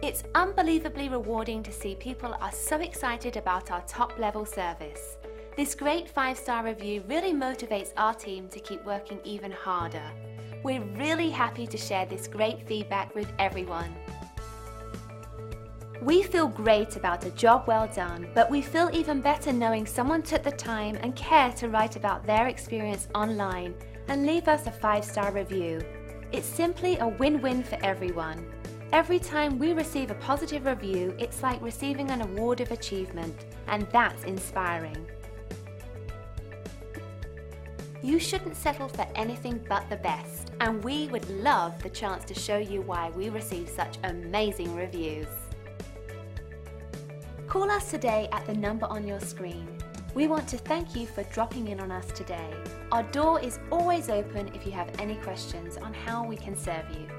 It's unbelievably rewarding to see people are so excited about our top-level service. This great 5-star review really motivates our team to keep working even harder. We're really happy to share this great feedback with everyone. We feel great about a job well done, but we feel even better knowing someone took the time and care to write about their experience online and leave us a 5-star review. It's simply a win-win for everyone. Every time we receive a positive review, it's like receiving an award of achievement, and that's inspiring. You shouldn't settle for anything but the best, and we would love the chance to show you why we receive such amazing reviews. Call us today at the number on your screen. We want to thank you for dropping in on us today. Our door is always open if you have any questions on how we can serve you.